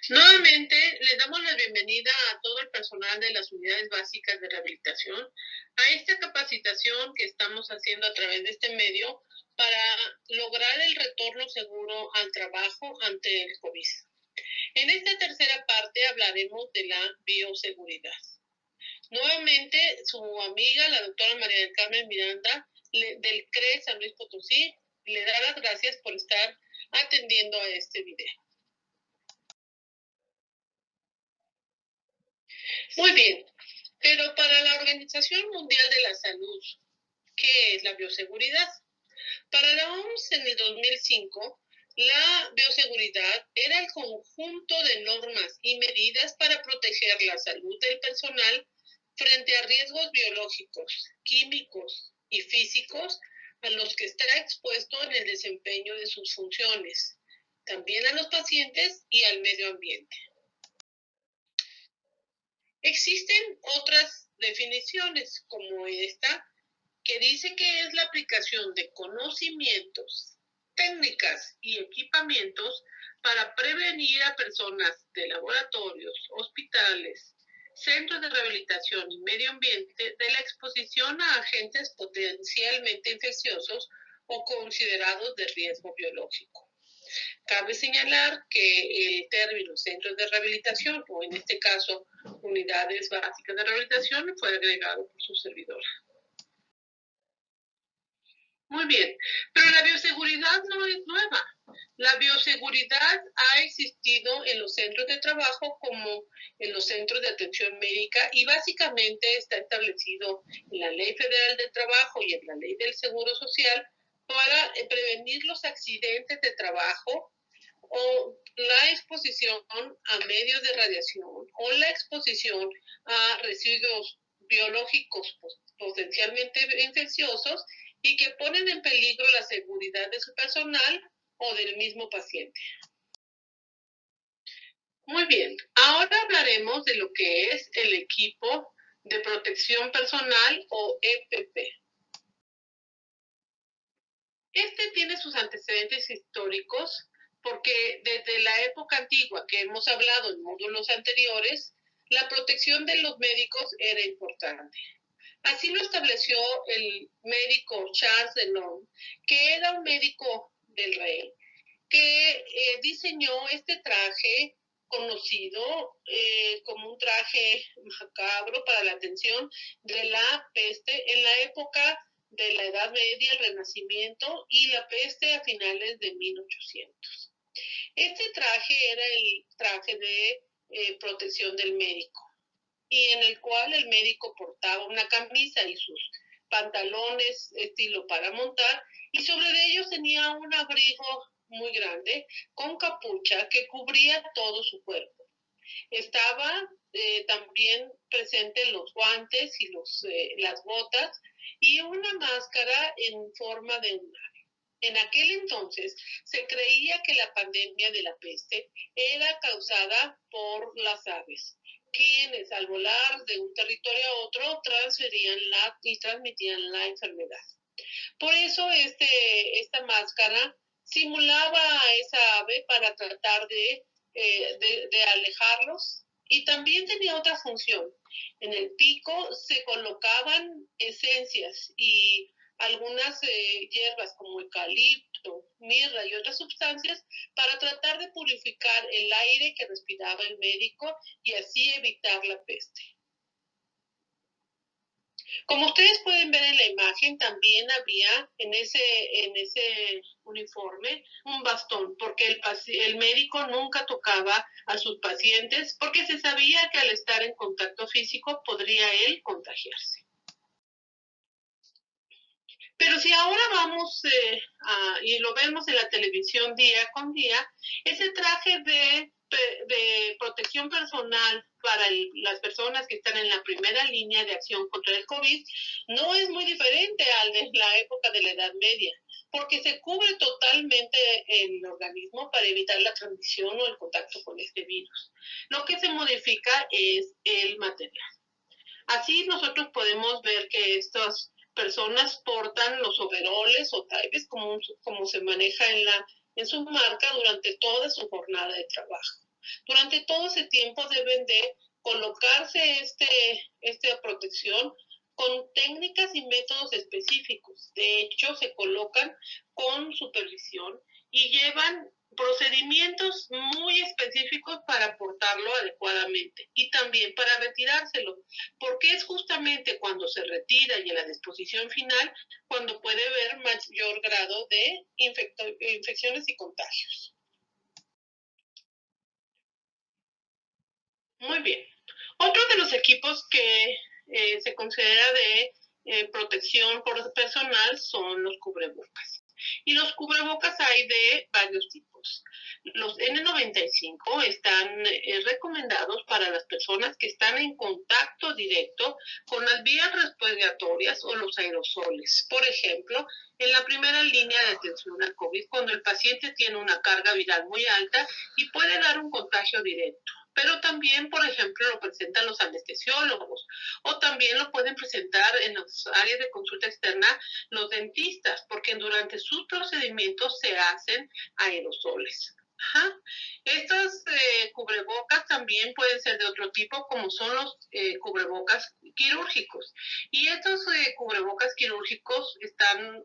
Nuevamente, les damos la bienvenida a todo el personal de las unidades básicas de rehabilitación a esta capacitación que estamos haciendo a través de este medio para lograr el retorno seguro al trabajo ante el COVID. En esta tercera parte hablaremos de la bioseguridad. Nuevamente, su amiga, la doctora María del Carmen Miranda, del CRE San Luis Potosí, le da las gracias por estar atendiendo a este video. Muy bien, pero para la Organización Mundial de la Salud, ¿qué es la bioseguridad? Para la OMS en el 2005, la bioseguridad era el conjunto de normas y medidas para proteger la salud del personal frente a riesgos biológicos, químicos y físicos a los que está expuesto en el desempeño de sus funciones, también a los pacientes y al medio ambiente. Existen otras definiciones como esta, que dice que es la aplicación de conocimientos, técnicas y equipamientos para prevenir a personas de laboratorios, hospitales, centros de rehabilitación y medio ambiente de la exposición a agentes potencialmente infecciosos o considerados de riesgo biológico. Cabe señalar que el término centros de rehabilitación, o en este caso unidades básicas de rehabilitación, fue agregado por su servidor. Muy bien, pero la bioseguridad no es nueva. La bioseguridad ha existido en los centros de trabajo como en los centros de atención médica y básicamente está establecido en la Ley Federal del Trabajo y en la Ley del Seguro Social para prevenir los accidentes de trabajo o la exposición a medios de radiación o la exposición a residuos biológicos potencialmente infecciosos y que ponen en peligro la seguridad de su personal o del mismo paciente. Muy bien, ahora hablaremos de lo que es el equipo de protección personal o EPP. Este tiene sus antecedentes históricos porque desde la época antigua que hemos hablado en módulos anteriores, la protección de los médicos era importante. Así lo estableció el médico Charles Delon, que era un médico del rey, que diseñó este traje conocido como un traje macabro para la atención de la peste en la época de la Edad Media, el Renacimiento y la peste a finales de 1800. Este traje era el traje de protección del médico y en el cual el médico portaba una camisa y sus pantalones estilo para montar y sobre ellos tenía un abrigo muy grande con capucha que cubría todo su cuerpo. Estaba también presente los guantes y las botas y una máscara en forma de un ave. En aquel entonces se creía que la pandemia de la peste era causada por las aves, quienes al volar de un territorio a otro transferían y transmitían la enfermedad. Por eso esta máscara simulaba a esa ave para tratar de alejarlos y también tenía otra función. En el pico se colocaban esencias y algunas hierbas como eucalipto, mirra y otras sustancias para tratar de purificar el aire que respiraba el médico y así evitar la peste. Como ustedes pueden ver en la imagen, también había en ese uniforme un bastón, porque el médico nunca tocaba a sus pacientes, porque se sabía que al estar en contacto físico podría él contagiarse. Pero si ahora vamos y lo vemos en la televisión día con día, ese traje de protección personal para las personas que están en la primera línea de acción contra el COVID no es muy diferente al de la época de la Edad Media, porque se cubre totalmente el organismo para evitar la transmisión o el contacto con este virus. Lo que se modifica es el material. Así nosotros podemos ver que estas personas portan los overoles o taibes como se maneja en su marca durante toda su jornada de trabajo. Durante todo ese tiempo deben de colocarse esta protección con técnicas y métodos específicos. De hecho, se colocan con supervisión y llevan procedimientos muy específicos para portarlo adecuadamente y también para retirárselo, porque es justamente cuando se retira y en la disposición final cuando puede haber mayor grado de infecciones y contagios. Muy bien. Otro de los equipos que se considera de protección por personal son los cubrebocas. Y los cubrebocas hay de varios tipos. Los N95 están recomendados para las personas que están en contacto directo con las vías respiratorias o los aerosoles. Por ejemplo, en la primera línea de atención al COVID, cuando el paciente tiene una carga viral muy alta y puede dar un contagio directo. Pero también, por ejemplo, lo presentan los anestesiólogos o también lo pueden presentar en las áreas de consulta externa los dentistas, porque durante sus procedimientos se hacen aerosoles. Ajá. Estos cubrebocas también pueden ser de otro tipo, como son los cubrebocas quirúrgicos. Y estos cubrebocas quirúrgicos están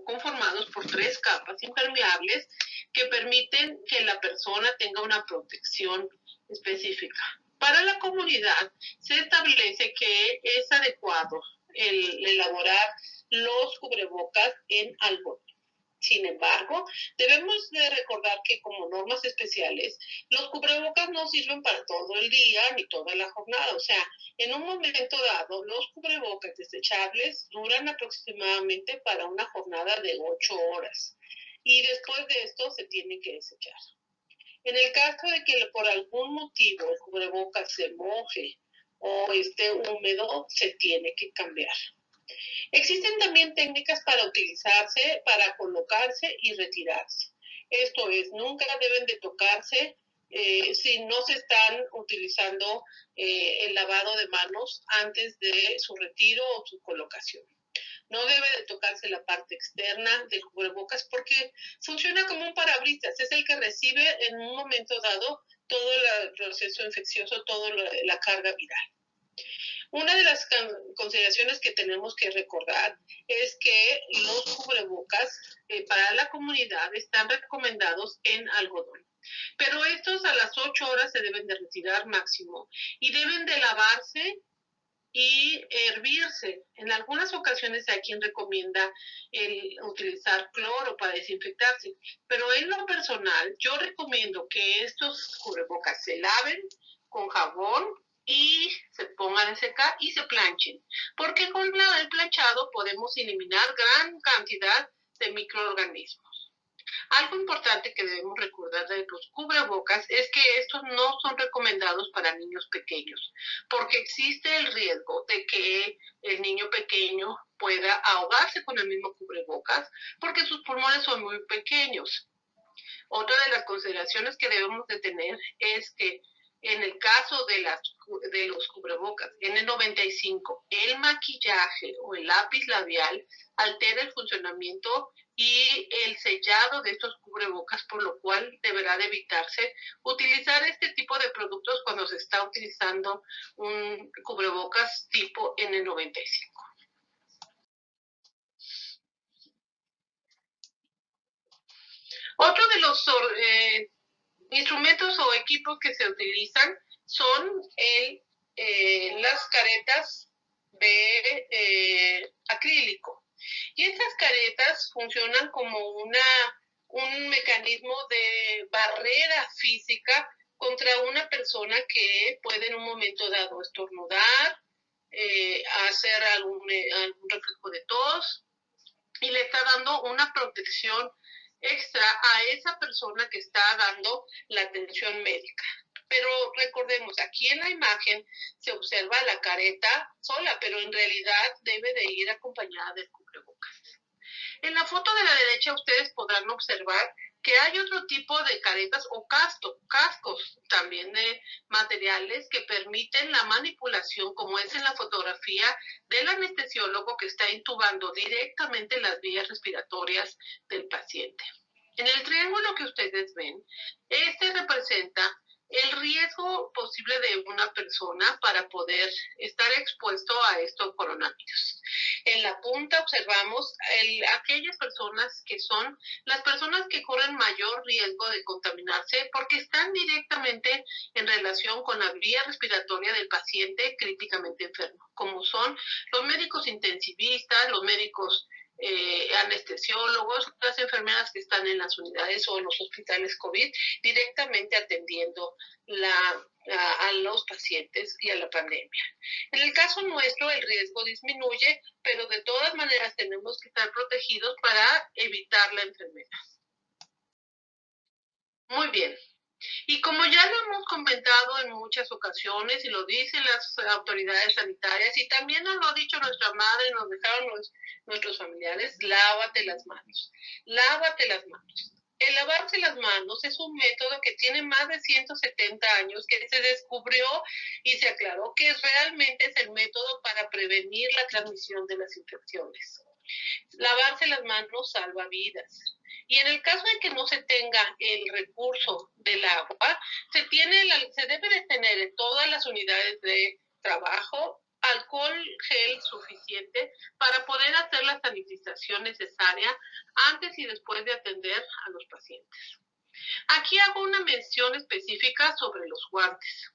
conformados por 3 capas impermeables que permiten que la persona tenga una protección específica. Para la comunidad se establece que es adecuado el elaborar los cubrebocas en algodón. Sin embargo, debemos de recordar que como normas especiales, los cubrebocas no sirven para todo el día ni toda la jornada. O sea, en un momento dado, los cubrebocas desechables duran aproximadamente para una jornada de 8 horas. Y después de esto se tienen que desechar. En el caso de que por algún motivo el cubrebocas se moje o esté húmedo, se tiene que cambiar. Existen también técnicas para utilizarse, para colocarse y retirarse. Esto es, nunca deben de tocarse si no se están utilizando el lavado de manos antes de su retiro o su colocación. No debe de tocarse la parte externa del cubrebocas porque funciona como un parabrisas, es el que recibe en un momento dado todo el proceso infeccioso, toda la carga viral. Una de las consideraciones que tenemos que recordar es que los cubrebocas para la comunidad están recomendados en algodón. Pero estos a las 8 horas se deben de retirar máximo y deben de lavarse y hervirse. En algunas ocasiones hay quien recomienda utilizar cloro para desinfectarse, pero en lo personal yo recomiendo que estos cubrebocas se laven con jabón y se pongan a secar y se planchen, porque con el planchado podemos eliminar gran cantidad de microorganismos. Algo importante que debemos recordar de los cubrebocas es que estos no son recomendados para niños pequeños, porque existe el riesgo de que el niño pequeño pueda ahogarse con el mismo cubrebocas, porque sus pulmones son muy pequeños. Otra de las consideraciones que debemos de tener es que en el caso de los cubrebocas N95, el maquillaje o el lápiz labial altera el funcionamiento y el sellado de estos cubrebocas, por lo cual deberá de evitarse utilizar este tipo de productos cuando se está utilizando un cubrebocas tipo N95. Otro de los instrumentos o equipos que se utilizan son las caretas de acrílico. Y estas caretas funcionan como un mecanismo de barrera física contra una persona que puede en un momento dado estornudar, hacer algún reflejo de tos, y le está dando una protección extra a esa persona que está dando la atención médica. Pero recordemos, aquí en la imagen se observa la careta sola, pero en realidad debe de ir acompañada del cubrebocas. En la foto de la derecha ustedes podrán observar que hay otro tipo de caretas o cascos también de materiales que permiten la manipulación, como es en la fotografía del anestesiólogo que está intubando directamente las vías respiratorias del paciente. En el triángulo que ustedes ven, este representa el riesgo posible de una persona para poder estar expuesto a estos coronavirus. En la punta observamos aquellas personas que son las personas que corren mayor riesgo de contaminarse porque están directamente en relación con la vía respiratoria del paciente críticamente enfermo, como son los médicos intensivistas, los médicos anestesiólogos, las enfermeras que están en las unidades o en los hospitales COVID, directamente atendiendo a los pacientes y a la pandemia. En el caso nuestro, el riesgo disminuye, pero de todas maneras tenemos que estar protegidos para evitar la enfermedad. Muy bien. Y como ya lo hemos comentado en muchas ocasiones y lo dicen las autoridades sanitarias y también nos lo ha dicho nuestra madre, nos dejaron nuestros familiares, lávate las manos. Lávate las manos. El lavarse las manos es un método que tiene más de 170 años, que se descubrió y se aclaró que realmente es el método para prevenir la transmisión de las infecciones. Lavarse las manos salva vidas. Y en el caso de que no se tenga el recurso del agua, se debe de tener en todas las unidades de trabajo alcohol gel suficiente para poder hacer la sanitización necesaria antes y después de atender a los pacientes. Aquí hago una mención específica sobre los guantes.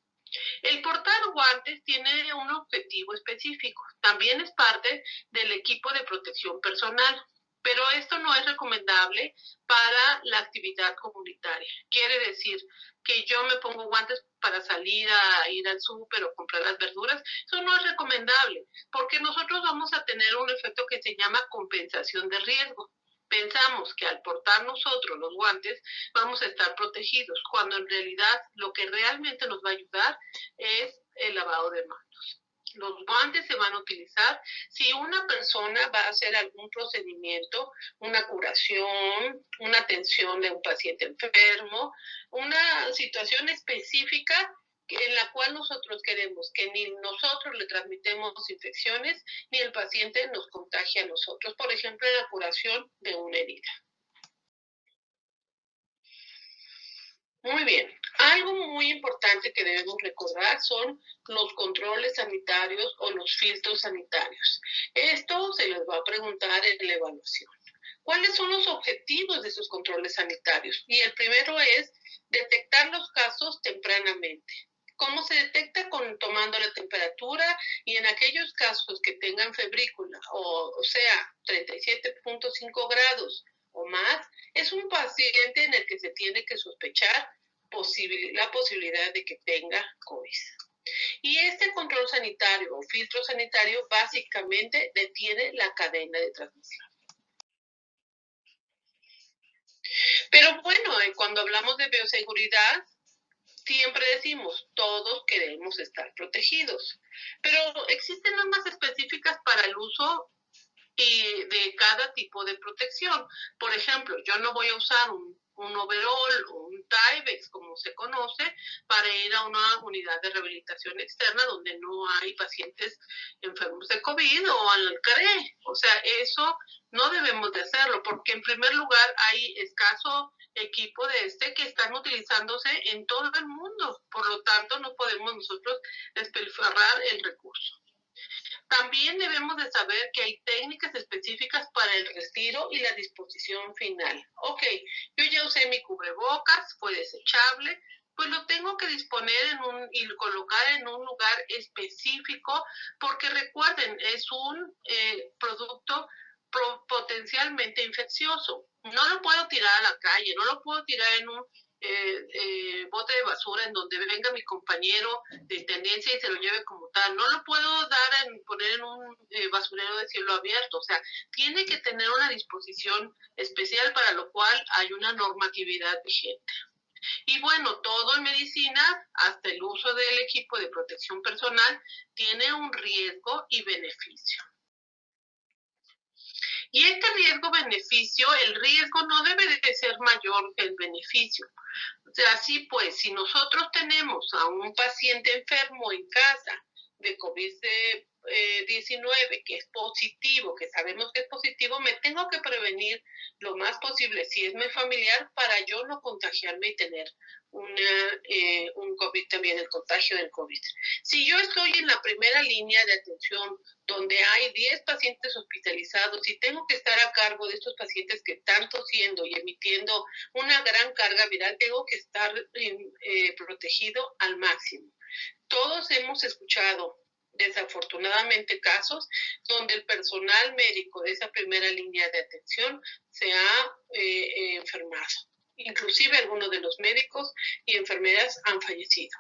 El portar guantes tiene un objetivo específico. También es parte del equipo de protección personal, pero esto no es recomendable para la actividad comunitaria. Quiere decir que yo me pongo guantes para salir a ir al súper o comprar las verduras. Eso no es recomendable, porque nosotros vamos a tener un efecto que se llama compensación de riesgo. Pensamos que al portar nosotros los guantes vamos a estar protegidos, cuando en realidad lo que realmente nos va a ayudar es el lavado de manos. Los guantes se van a utilizar si una persona va a hacer algún procedimiento, una curación, una atención de un paciente enfermo, una situación específica en la cual nosotros queremos que ni nosotros le transmitamos infecciones, ni el paciente nos contagie a nosotros. Por ejemplo, en la curación de una herida. Muy bien. Algo muy importante que debemos recordar son los controles sanitarios o los filtros sanitarios. Esto se les va a preguntar en la evaluación. ¿Cuáles son los objetivos de esos controles sanitarios? Y el primero es detectar los casos tempranamente. ¿Cómo se detecta? Tomando la temperatura y en aquellos casos que tengan febrícula, o sea, 37.5 grados o más, es un paciente en el que se tiene que sospechar la posibilidad de que tenga COVID. Y este control sanitario o filtro sanitario básicamente detiene la cadena de transmisión. Pero bueno, cuando hablamos de bioseguridad, siempre decimos, todos queremos estar protegidos, pero existen normas específicas para el uso de cada tipo de protección. Por ejemplo, yo no voy a usar un overall o un Tyvek, como se conoce, para ir a una unidad de rehabilitación externa donde no hay pacientes enfermos de COVID o al CARE. O sea, eso no debemos de hacerlo, porque en primer lugar hay escaso equipo que están utilizándose en todo el mundo. Por lo tanto, no podemos nosotros despilfarrar el recurso. También debemos de saber que hay técnicas específicas para el retiro y la disposición final. Ok, yo ya usé mi cubrebocas, fue desechable, pues lo tengo que disponer y colocar en un lugar específico, porque recuerden, es un producto potencialmente infeccioso. No lo puedo tirar a la calle, no lo puedo tirar en un bote de basura en donde venga mi compañero de intendencia y se lo lleve como tal. No lo puedo poner en un basurero de cielo abierto. O sea, tiene que tener una disposición especial, para lo cual hay una normatividad vigente. Y bueno, todo en medicina, hasta el uso del equipo de protección personal, tiene un riesgo y beneficio. Y este riesgo-beneficio, el riesgo no debe de ser mayor que el beneficio. O sea, así pues, si nosotros tenemos a un paciente enfermo en casa, de COVID-19 que es positivo, que sabemos que es positivo, me tengo que prevenir lo más posible si es mi familiar para yo no contagiarme y tener un COVID también, el contagio del COVID. Si yo estoy en la primera línea de atención donde hay 10 pacientes hospitalizados y tengo que estar a cargo de estos pacientes que están tosiendo y emitiendo una gran carga viral, tengo que estar protegido al máximo. Todos hemos escuchado desafortunadamente casos donde el personal médico de esa primera línea de atención se ha enfermado. Inclusive algunos de los médicos y enfermeras han fallecido.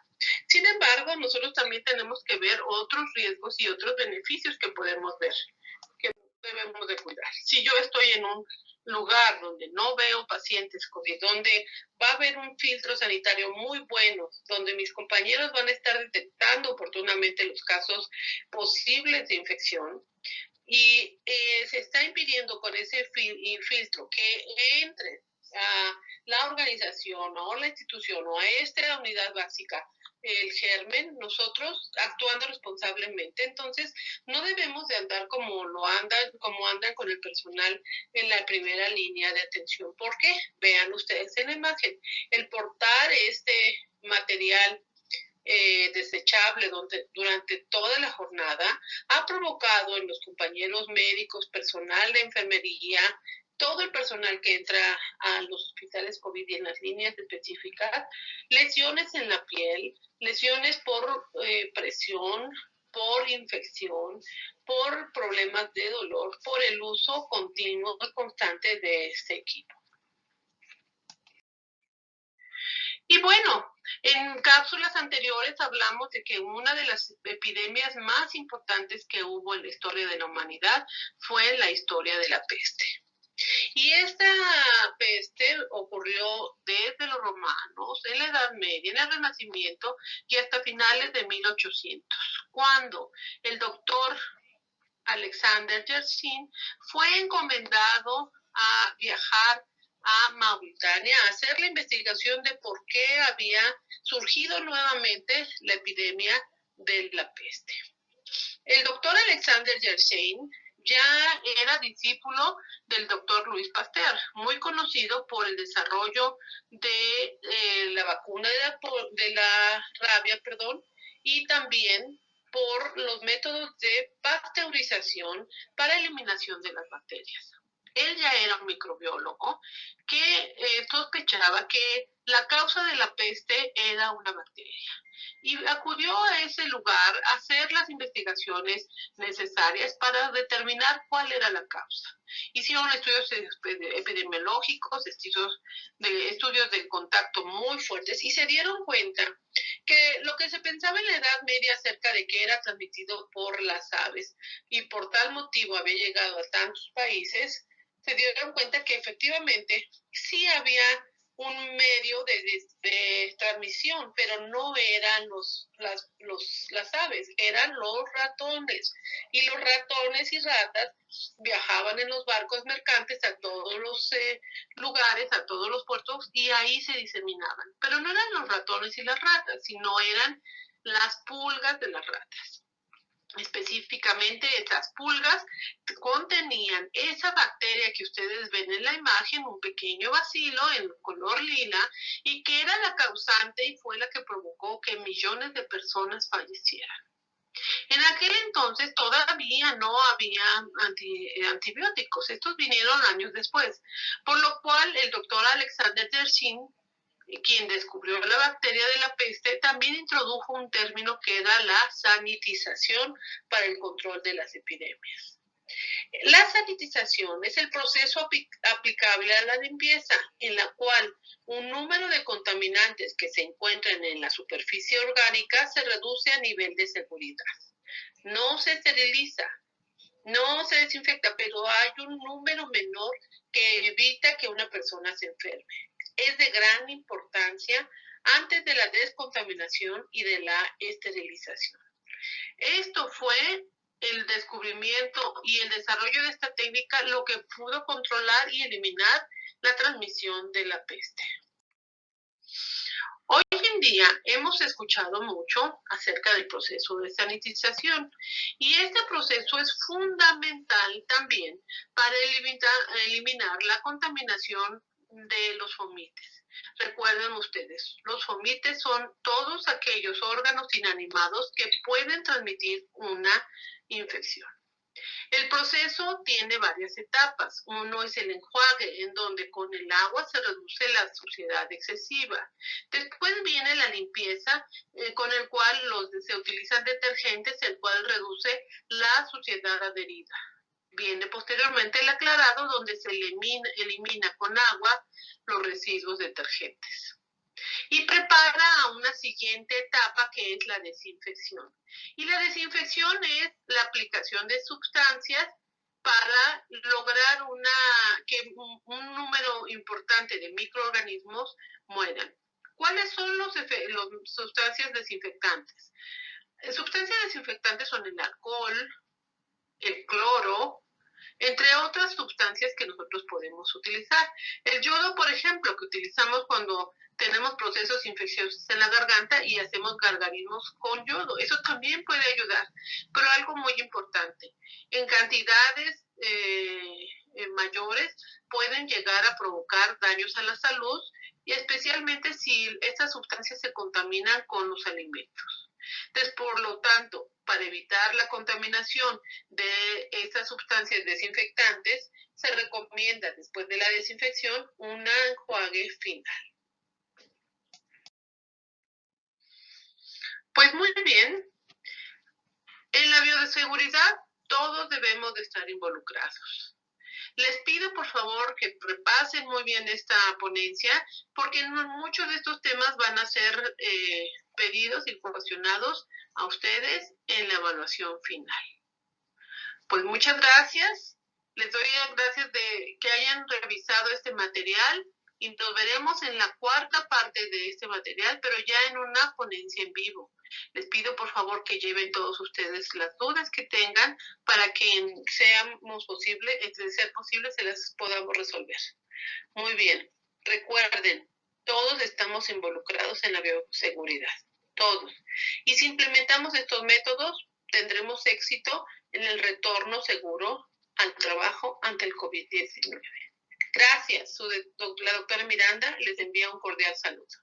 Sin embargo, nosotros también tenemos que ver otros riesgos y otros beneficios que podemos ver, que debemos de cuidar. Si yo estoy en un lugar donde no veo pacientes COVID, donde va a haber un filtro sanitario muy bueno, donde mis compañeros van a estar detectando oportunamente los casos posibles de infección, y se está impidiendo con ese filtro que entre a la organización o la institución o a esta unidad básica el germen, nosotros actuando responsablemente, entonces no debemos de andar como andan con el personal en la primera línea de atención. ¿Por qué? Vean ustedes en la imagen, el portar este material desechable durante toda la jornada ha provocado en los compañeros médicos, personal de enfermería, todo el personal que entra a los hospitales COVID y en las líneas específicas, lesiones en la piel, lesiones por presión, por infección, por problemas de dolor, por el uso continuo y constante de este equipo. Y bueno, en cápsulas anteriores hablamos de que una de las epidemias más importantes que hubo en la historia de la humanidad fue la historia de la peste. Y esta peste ocurrió desde los romanos, en la Edad Media, en el Renacimiento y hasta finales de 1800, cuando el doctor Alexander Yersin fue encomendado a viajar a Mauritania a hacer la investigación de por qué había surgido nuevamente la epidemia de la peste. El doctor Alexander Yersin ya era discípulo del doctor Louis Pasteur, muy conocido por el desarrollo de la vacuna de la rabia, y también por los métodos de pasteurización para eliminación de las bacterias. Él ya era un microbiólogo que sospechaba que la causa de la peste era una bacteria y acudió a ese lugar a hacer las investigaciones necesarias para determinar cuál era la causa. Hicieron estudios epidemiológicos, estudios de contacto muy fuertes y se dieron cuenta que lo que se pensaba en la Edad Media acerca de que era transmitido por las aves y por tal motivo había llegado a tantos países, se dieron cuenta que efectivamente sí había un medio de transmisión, pero no eran las aves, eran los ratones. Y los ratones y ratas viajaban en los barcos mercantes a todos los lugares, a todos los puertos, y ahí se diseminaban. Pero no eran los ratones y las ratas, sino eran las pulgas de las ratas. Específicamente estas pulgas contenían esa bacteria que ustedes ven en la imagen, un pequeño bacilo en color lila, y que era la causante y fue la que provocó que millones de personas fallecieran. En aquel entonces todavía no había antibióticos, estos vinieron años después, por lo cual el doctor Alexander Yersin, quien descubrió la bacteria de la peste, también introdujo un término que era la sanitización para el control de las epidemias. La sanitización es el proceso aplicable a la limpieza, en la cual un número de contaminantes que se encuentran en la superficie orgánica se reduce a nivel de seguridad. No se esteriliza, no se desinfecta, pero hay un número menor que evita que una persona se enferme. Es de gran importancia antes de la descontaminación y de la esterilización. Esto fue el descubrimiento y el desarrollo de esta técnica lo que pudo controlar y eliminar la transmisión de la peste. Hoy en día hemos escuchado mucho acerca del proceso de sanitización y este proceso es fundamental también para eliminar la contaminación de los fomites. Recuerden ustedes, los fomites son todos aquellos órganos inanimados que pueden transmitir una infección. El proceso tiene varias etapas. Uno es el enjuague, en donde con el agua se reduce la suciedad excesiva. Después viene la limpieza, con el cual se utilizan detergentes, el cual reduce la suciedad adherida. Viene posteriormente el aclarado, donde se elimina con agua los residuos detergentes. Y prepara a una siguiente etapa, que es la desinfección. Y la desinfección es la aplicación de sustancias para lograr que un número importante de microorganismos mueran. ¿Cuáles son las sustancias desinfectantes? Sustancias desinfectantes son el alcohol, el cloro, entre otras sustancias que nosotros podemos utilizar. El yodo, por ejemplo, que utilizamos cuando tenemos procesos infecciosos en la garganta y hacemos gargarismos con yodo. Eso también puede ayudar. Pero algo muy importante, en cantidades mayores pueden llegar a provocar daños a la salud, y especialmente si estas sustancias se contaminan con los alimentos. Entonces, por lo tanto, para evitar la contaminación de estas sustancias desinfectantes, se recomienda después de la desinfección un enjuague final. Pues muy bien, en la bioseguridad todos debemos de estar involucrados. Les pido por favor que repasen muy bien esta ponencia, porque muchos de estos temas van a ser pedidos y proporcionados a ustedes en la evaluación final. Pues muchas gracias. Les doy las gracias de que hayan revisado este material y nos veremos en la cuarta parte de este material, pero ya en una ponencia en vivo. Les pido por favor que lleven todos ustedes las dudas que tengan para que seamos posible, de ser posible, se las podamos resolver. Muy bien. Recuerden, todos estamos involucrados en la bioseguridad. Todos. Y si implementamos estos métodos, tendremos éxito en el retorno seguro al trabajo ante el COVID-19. Gracias. La doctora Miranda les envía un cordial saludo.